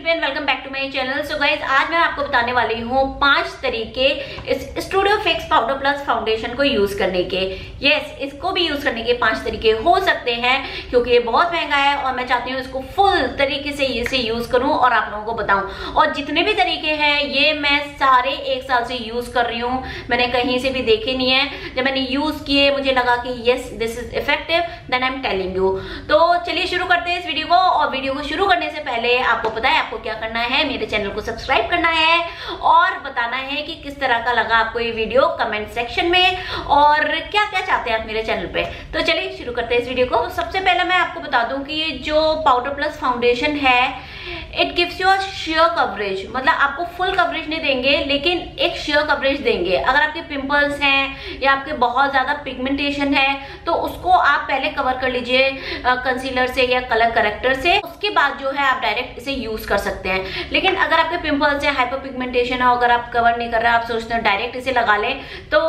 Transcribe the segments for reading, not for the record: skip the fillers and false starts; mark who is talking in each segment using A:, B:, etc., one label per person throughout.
A: Shilpi and welcome back to my channel. So guys, आज मैं आपको बताने वाली हूँ 5 तरीके इस studio fix powder plus foundation को यूज करने के। यस, इसको भी यूज करने के 5 तरीके हो सकते हैं क्योंकि ये बहुत महंगा है और मैं चाहती हूँ इसको फुल तरीके से इसे यूज करूँ और आप लोगों को बताऊं। और जितने भी तरीके हैं ये मैं सारे 1 साल से यूज कर रही हूँ, मैंने कहीं से भी देखे नहीं है। जब मैंने यूज किए मुझे लगा कि yes this is effective, then I am telling you. तो चलिए शुरू करते हैं इस वीडियो को। और वीडियो को शुरू करने से पहले आपको पता है आपको क्या करना है, मेरे चैनल को सब्सक्राइब करना है और बताना है कि किस तरह का लगा आपको ये वीडियो कमेंट सेक्शन में, और क्या क्या चाहते हैं आप मेरे चैनल पे। तो चलिए शुरू करते हैं इस वीडियो को। तो सबसे पहले मैं आपको बता दूं कि ये जो पाउडर प्लस फाउंडेशन है it gives you a share coverage, मतलब आपको फुल कवरेज नहीं देंगे लेकिन एक शेयर कवरेज देंगे। अगर आपके पिंपल्स हैं या आपके बहुत ज्यादा पिगमेंटेशन है तो उसको आप पहले कवर कर लीजिए कंसीलर से या कलर करेक्टर से, उसके बाद जो है आप डायरेक्ट इसे यूज कर सकते हैं। लेकिन अगर आपके पिंपल्स है, हाइपर पिगमेंटेशन है, अगर आप कवर नहीं कर रहे, आप सोचते हैं डायरेक्ट इसे लगा लें, तो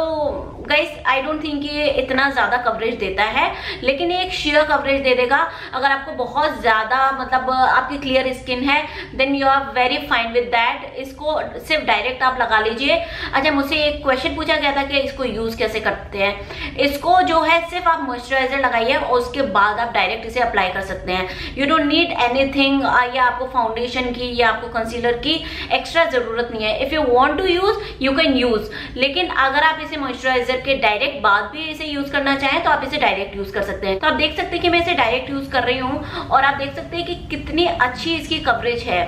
A: गाइस आई डोंट थिंक ये इतना ज्यादा कवरेज देता है, लेकिन ये एक शेयर कवरेज दे देगा। अगर आपको बहुत ज्यादा मतलब आपकी क्लियर स्किन है then you are very fine with that, इसको सिर्फ डायरेक्ट आप लगा लीजिए। अच्छा, मुझसे एक क्वेश्चन पूछा गया था कि इसको यूज कैसे करते हैं। इसको जो है सिर्फ आप मॉइस्चराइजर लगाइए और उसके बाद आप डायरेक्ट इसे अप्लाई कर सकते हैं। यू डोंट नीड एनीथिंग, या आपको फाउंडेशन की या आपको कंसीलर की एक्स्ट्रा जरूरत नहीं है। If you want to use you can use, लेकिन अगर आप इसे मॉइस्चराइजर के डायरेक्ट बाद भी इसे यूज करना चाहें तो आप इसे डायरेक्ट यूज कर सकते हैं। तो आप देख सकते हैं कि मैं इसे डायरेक्ट यूज कर रही हूँ और आप देख सकते हैं कि कितनी अच्छी इसकी कवरेज है।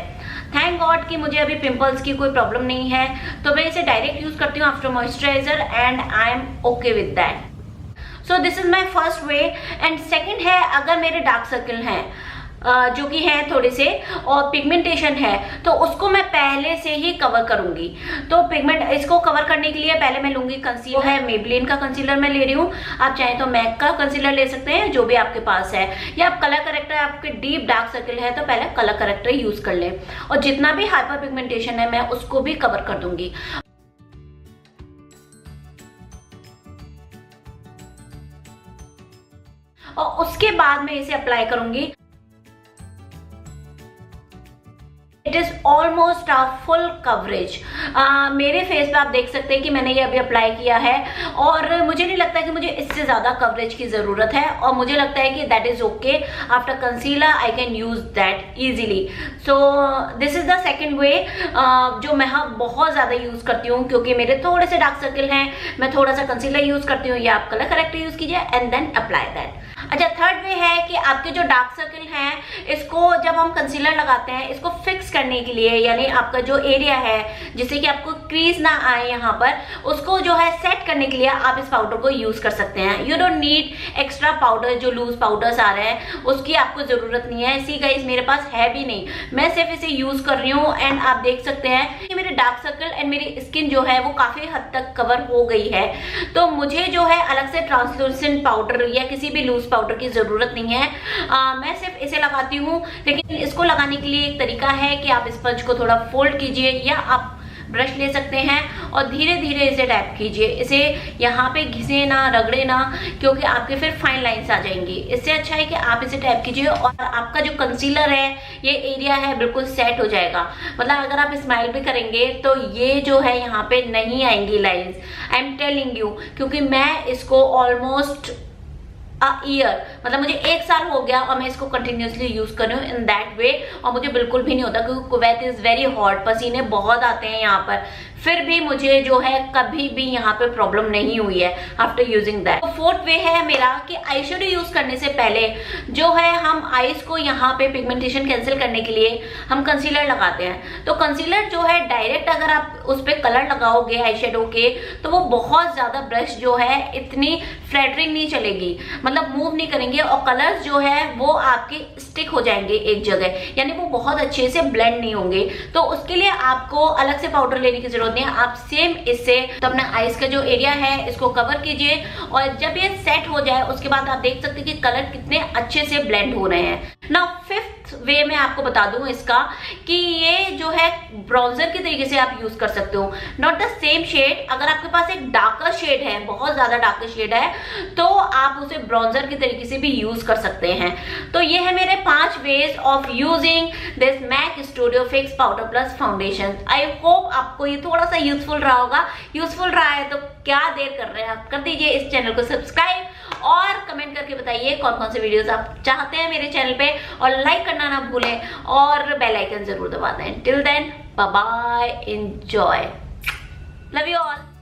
A: थैंक गॉड कि मुझे अभी पिंपल्स की कोई प्रॉब्लम नहीं है, तो मैं इसे डायरेक्ट यूज करती हूँ after moisturiser and I am okay with that. So this is my first way. And second है, अगर मेरे डार्क सर्कल हैं जो कि है थोड़े से और पिगमेंटेशन है तो उसको मैं पहले से ही कवर करूंगी। तो पिगमेंट इसको कवर करने के लिए पहले मैं लूंगी कंसीलर है, मेबलिन का कंसीलर मैं ले रही हूँ। आप चाहें तो मैक का कंसीलर ले सकते हैं जो भी आपके पास है, या आप कलर करेक्टर, आपके डीप डार्क सर्कल है तो पहले कलर करेक्टर यूज कर लें और जितना भी हाइपर पिगमेंटेशन है मैं उसको भी कवर कर दूंगी। और उसके बाद मैं इसे अप्लाई करूंगी। It is almost a full coverage. मेरे फेस पे आप देख सकते हैं कि मैंने ये अभी अप्लाई किया है और मुझे नहीं लगता कि मुझे इससे ज्यादा कवरेज की जरूरत है, और मुझे लगता है कि that is okay. After concealer I can use that easily. So this is the second way जो मैं बहुत ज्यादा यूज करती हूँ क्योंकि मेरे थोड़े से डार्क सर्कल हैं। मैं थोड़ा सा कंसीलर यूज करती हूँ या आप कलर करेक्टर यूज कीजिए एंड देन अप्लाई दैट। अच्छा, थर्ड वे है कि आपके जो डार्क सर्कल हैं इसको जब हम कंसीलर लगाते हैं इसको फिक्स करने के लिए, यानी आपका जो एरिया है जिससे कि आपको क्रीज ना आए यहाँ पर, उसको जो है सेट करने के लिए आप इस पाउडर को यूज कर सकते हैं। You don't need extra powder, जो लूज पाउडर्स आ रहे हैं उसकी आपको जरूरत नहीं है। इसी गाइस मेरे पास है भी नहीं, मैं सिर्फ इसे यूज कर रही हूँ एंड आप देख सकते हैं कि मेरे डार्क सर्कल एंड मेरी स्किन जो है वो काफी हद तक कवर हो गई है। तो मुझे जो है अलग से ट्रांसलूसेंट पाउडर या किसी भी लूज पाउडर की जरूरत नहीं है। मैं सिर्फ इसे लगाती हूँ, लेकिन इसको लगाने के लिए एक तरीका है कि आप स्पंज को थोड़ा फोल्ड कीजिए या आप ब्रश ले सकते हैं और धीरे धीरे इसे टैप कीजिए। इसे यहाँ पे घिसे ना, रगड़े ना, क्योंकि आपके फिर फाइन लाइंस आ जाएंगी। इससे अच्छा है कि आप इसे टैप कीजिए और आपका जो कंसीलर है, ये एरिया है, बिल्कुल सेट हो जाएगा। मतलब अगर आप स्माइल भी करेंगे तो ये जो है यहाँ पे नहीं आएंगी lines, I am telling you, क्योंकि मैं इसको ऑलमोस्ट ईयर, मतलब मुझे 1 साल हो गया और मैं इसको कंटिन्यूसली यूज कर रही हूँ इन दैट वे, और मुझे बिल्कुल भी नहीं होता क्योंकि कुवैत इज वेरी हॉट, पसीने बहुत आते हैं यहाँ पर, फिर भी मुझे जो है कभी भी यहाँ पे प्रॉब्लम नहीं हुई है आफ्टर यूजिंग दैट। तो फोर्थ वे है मेरा कि आई शेडो यूज करने से पहले जो है हम आईज को यहाँ पे पिगमेंटेशन कैंसिल करने के लिए हम कंसीलर लगाते हैं। तो कंसीलर जो है डायरेक्ट अगर आप उस पर कलर लगाओगे आई शेडो के तो वो बहुत ज्यादा ब्रश जो है इतनी फ्लैटरिंग नहीं चलेगी, मतलब मूव नहीं करेंगे और कलर्स जो है वो आपके स्टिक हो जाएंगे एक जगह, यानी वो बहुत अच्छे से ब्लेंड नहीं होंगे। तो उसके लिए आपको अलग से पाउडर लेने की जरूरत नहीं है। आप सेम इससे तो अपना आईज का जो एरिया है इसको कवर कीजिए और जब ये सेट हो जाए उसके बाद आप देख सकते हैं कि कलर कितने अच्छे से ब्लेंड हो रहे हैं। नाउ फिफ्थ वे मैं आपको बता दूं इसका कि ये जो है ब्राउजर के तरीके से आप यूज कर सकते हो, नॉट द सेम शेड। अगर आपके पास एक डार्कर शेड है, बहुत ज्यादा डार्कर शेड है, तो आप उसे ब्राउजर के तरीके से भी यूज कर सकते हैं। तो ये है मेरे 5 ways of using this MAC studio fix powder plus foundation. I hope आपको ये थोड़ा सा यूजफुल रहा होगा। यूजफुल रहा है तो क्या देर कर रहे हैं, आप कर दीजिए इस चैनल को सब्सक्राइब और कमेंट करके बताइए कौन कौन से वीडियोस आप चाहते हैं मेरे चैनल पे, और लाइक करना ना भूलें और बेल आइकन जरूर दबा दें। Till then bye bye, enjoy, love you all.